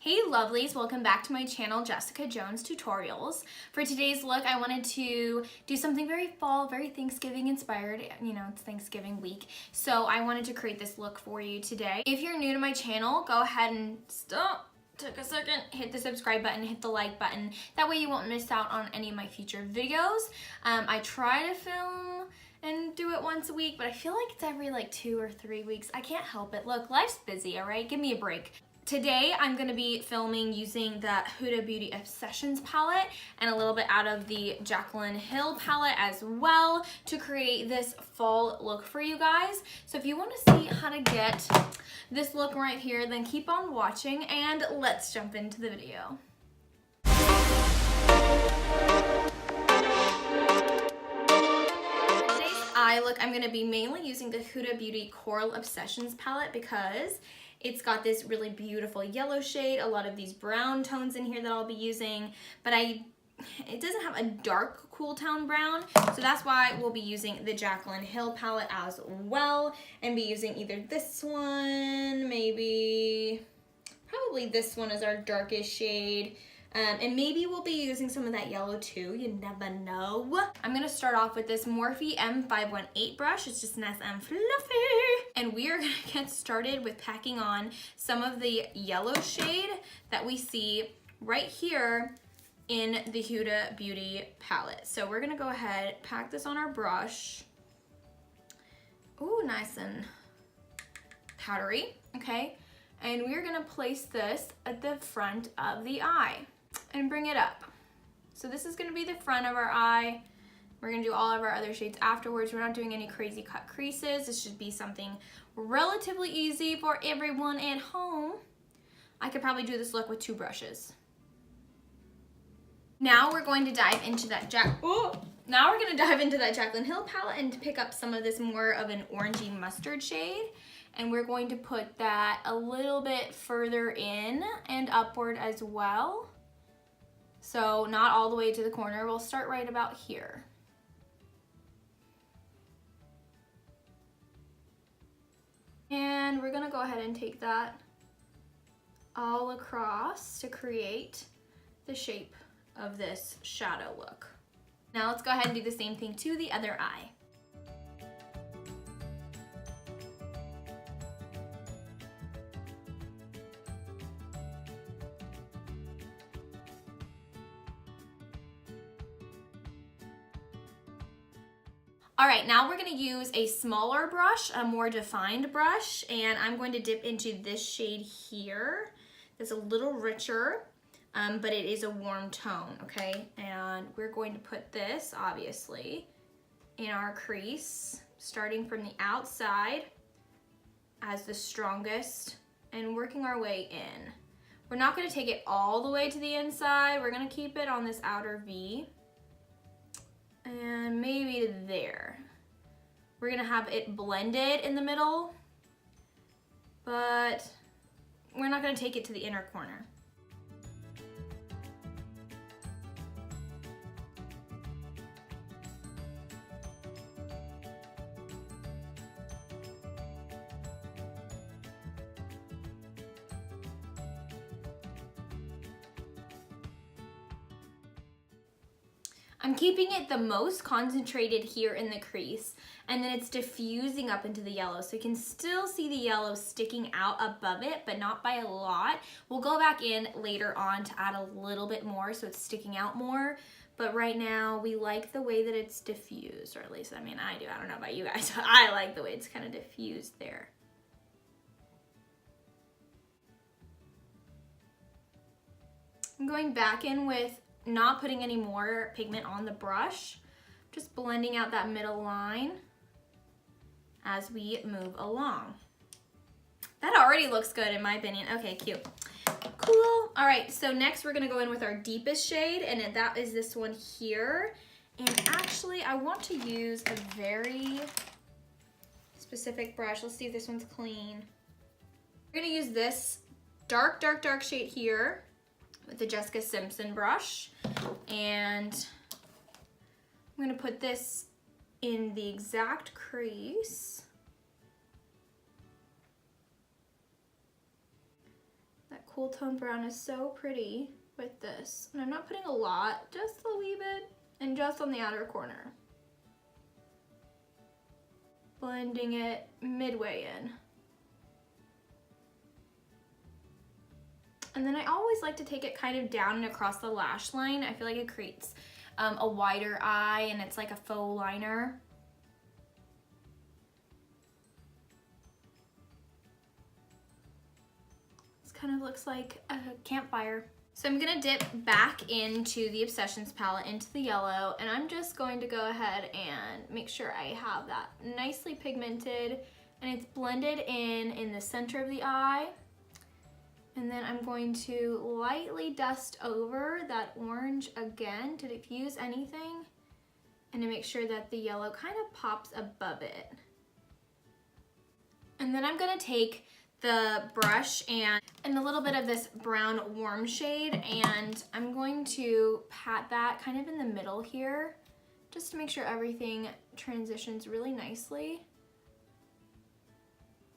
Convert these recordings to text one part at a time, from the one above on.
Hey lovelies, welcome back to my channel, Jessica Jones Tutorials. For today's look, I wanted to do something very fall, very Thanksgiving inspired. You know, it's Thanksgiving week. So I wanted to create this look for you today. If you're new to my channel, go ahead and take a second, hit the subscribe button, hit the like button. That way you won't miss out on any of my future videos. I try to film and do it once a week, but I feel like it's every like 2 or 3 weeks. I can't help it. Look, life's busy, all right? Give me a break. Today, I'm gonna be filming using the Huda Beauty Obsessions palette and a little bit out of the Jaclyn Jill palette as well to create this fall look for you guys. So if you wanna see how to get this look right here, then keep on watching and let's jump into the video. Today's eye look, I'm gonna be mainly using the Huda Beauty Coral Obsessions palette because it's got this really beautiful yellow shade, a lot of these brown tones in here that I'll be using, but it doesn't have a dark cool tone brown, so that's why we'll be using the Jaclyn Jill palette as well, and be using either this one, probably this one is our darkest shade, and maybe we'll be using some of that yellow too, you never know. I'm gonna start off with this Morphe M518 brush. It's just nice and fluffy. And we are gonna get started with packing on some of the yellow shade that we see right here in the Huda Beauty palette. So we're gonna go ahead, pack this on our brush. Ooh, nice and powdery, okay? And we're gonna place this at the front of the eye and bring it up. So this is gonna be the front of our eye. We're gonna do all of our other shades afterwards. We're not doing any crazy cut creases. This should be something relatively easy for everyone at home. I could probably do this look with 2 brushes. Now we're going to dive into that Jaclyn Jill palette and pick up some of this more of an orangey mustard shade. And we're going to put that a little bit further in and upward as well. So not all the way to the corner. We'll start right about here. And we're gonna go ahead and take that all across to create the shape of this shadow look. Now let's go ahead and do the same thing to the other eye. All right, now we're gonna use a smaller brush, a more defined brush, and I'm going to dip into this shade here. It's a little richer, but it is a warm tone, okay? And we're going to put this, obviously, in our crease, starting from the outside as the strongest and working our way in. We're not gonna take it all the way to the inside. We're gonna keep it on this outer V. And maybe there. We're gonna have it blended in the middle, but we're not gonna take it to the inner corner. I'm keeping it the most concentrated here in the crease, and then it's diffusing up into the yellow. So you can still see the yellow sticking out above it, but not by a lot. We'll go back in later on to add a little bit more so it's sticking out more. But right now, we like the way that it's diffused, or at least, I mean, I do. I don't know about you guys, but I like the way it's kind of diffused there. I'm going back in with not putting any more pigment on the brush, just blending out that middle line as we move along. That already looks good in my opinion. Okay, cute. Cool. All right, so next we're gonna go in with our deepest shade, and that is this one here. And actually, I want to use a very specific brush. Let's see if this one's clean. We're gonna use this dark shade here with the Jessica Simpson brush, and I'm gonna put this in the exact crease cool tone brown is so pretty with this. And I'm not putting a lot, just a wee bit, and just on the outer corner. Blending it midway in. And then I always like to take it kind of down and across the lash line. I feel like it creates a wider eye, and it's like a faux liner. This kind of looks like a campfire. So I'm gonna dip back into the Obsessions palette, into the yellow, and I'm just going to go ahead and make sure I have that nicely pigmented and it's blended in the center of the eye. And then I'm going to lightly dust over that orange again to diffuse anything and to make sure that the yellow kind of pops above it. And then I'm gonna take the brush and a little bit of this brown warm shade, and I'm going to pat that kind of in the middle here just to make sure everything transitions really nicely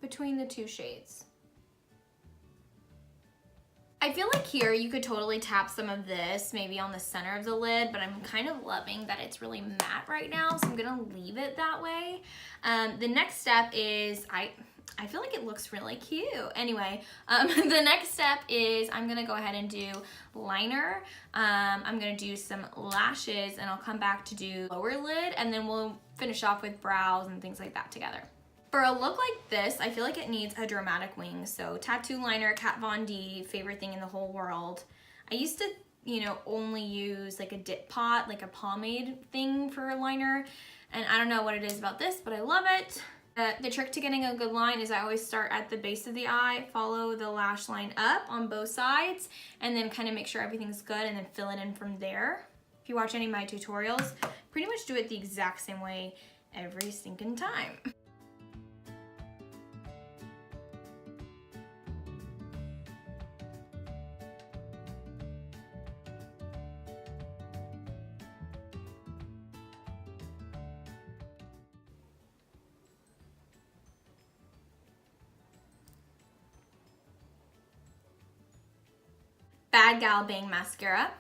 between the two shades. I feel like here you could totally tap some of this maybe on the center of the lid, but I'm kind of loving that it's really matte right now, so I'm gonna leave it that way. The next step is, I feel like it looks really cute. Anyway, the next step is I'm gonna go ahead and do liner. I'm gonna do some lashes, and I'll come back to do lower lid, and then we'll finish off with brows and things like that together. For a look like this, I feel like it needs a dramatic wing. So tattoo liner, Kat Von D, favorite thing in the whole world. I used to, only use like a dip pot, like a pomade thing for a liner. And I don't know what it is about this, but I love it. The trick to getting a good line is I always start at the base of the eye, follow the lash line up on both sides, and then kind of make sure everything's good and then fill it in from there. If you watch any of my tutorials, pretty much do it the exact same way every stinking time. Bad Gal Bang Mascara.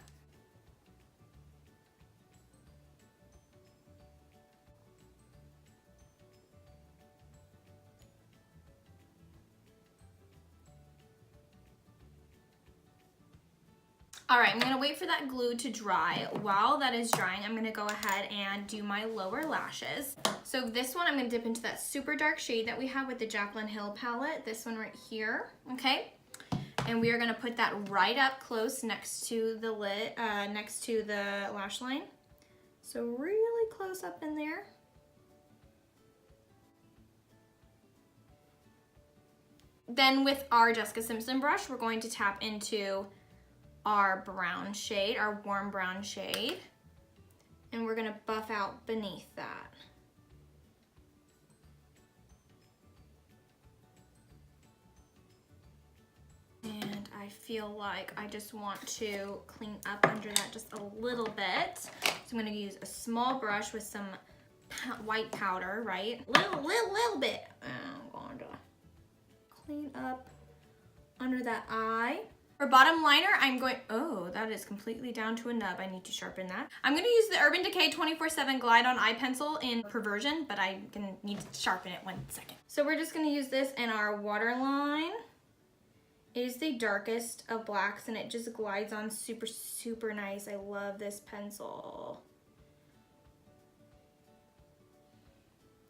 All right, I'm gonna wait for that glue to dry. While that is drying, I'm gonna go ahead and do my lower lashes. So this one, I'm gonna dip into that super dark shade that we have with the Jaclyn Jill palette, this one right here, okay? And we are gonna put that right up close next to the lid, next to the lash line. So really close up in there. Then with our Jessica Simpson brush, we're going to tap into our brown shade, our warm brown shade, and we're gonna buff out beneath that. And I feel like I just want to clean up under that just a little bit. So I'm gonna use a small brush with some white powder, right? Little bit. I'm going to clean up under that eye. For bottom liner, I'm going, oh, that is completely down to a nub. I need to sharpen that. I'm gonna use the Urban Decay 24/7 Glide On Eye Pencil in Perversion, but I'm gonna need to sharpen it 1 second. So we're just gonna use this in our waterline. It is the darkest of blacks, and it just glides on super, super nice. I love this pencil.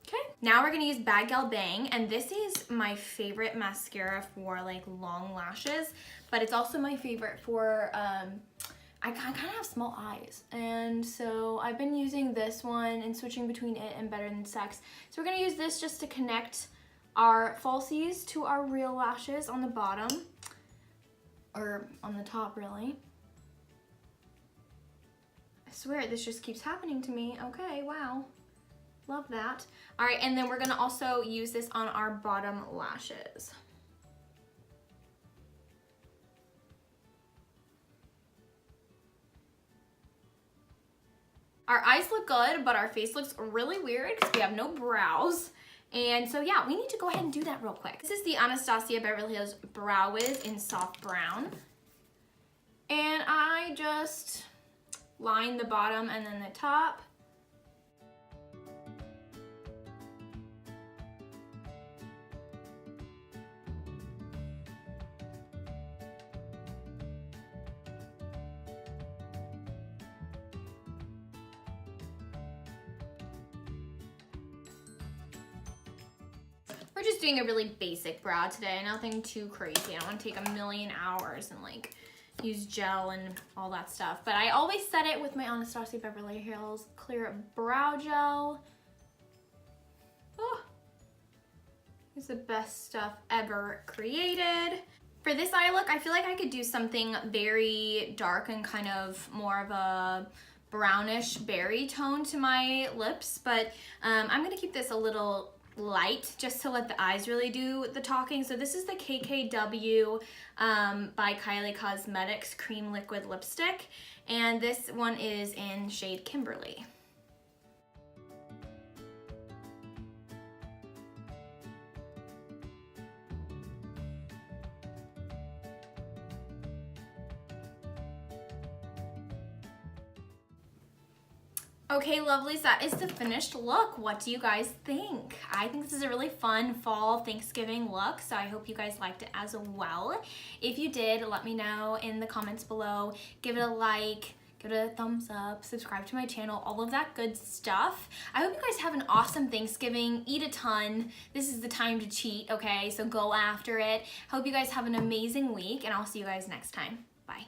Okay, now we're gonna use Bad Gal Bang, and this is my favorite mascara for like long lashes, but it's also my favorite for, I kind of have small eyes, and so I've been using this one and switching between it and Better Than Sex. So we're gonna use this just to connect our falsies to our real lashes on the bottom, or on the top really. I swear this just keeps happening to me. Okay, wow. Love that. All right, and then we're gonna also use this on our bottom lashes. Our eyes look good, but our face looks really weird because we have no brows. And so yeah, we need to go ahead and do that real quick. This is the Anastasia Beverly Hills Brow Wiz in soft brown. And I just line the bottom and then the top. We're just doing a really basic brow today, nothing too crazy. I don't want to take a million hours and like use gel and all that stuff. But I always set it with my Anastasia Beverly Hills Clear Brow Gel. Oh, it's the best stuff ever created. For this eye look, I feel like I could do something very dark and kind of more of a brownish berry tone to my lips, but I'm gonna keep this a little light just to let the eyes really do the talking. So this is the KKW by Kylie Cosmetics Cream Liquid Lipstick, and this one is in shade Kimberly. Okay, lovelies, that is the finished look. What do you guys think? I think this is a really fun fall Thanksgiving look, so I hope you guys liked it as well. If you did, let me know in the comments below. Give it a like, give it a thumbs up, subscribe to my channel, all of that good stuff. I hope you guys have an awesome Thanksgiving. Eat a ton. This is the time to cheat, okay? So go after it. Hope you guys have an amazing week, and I'll see you guys next time. Bye.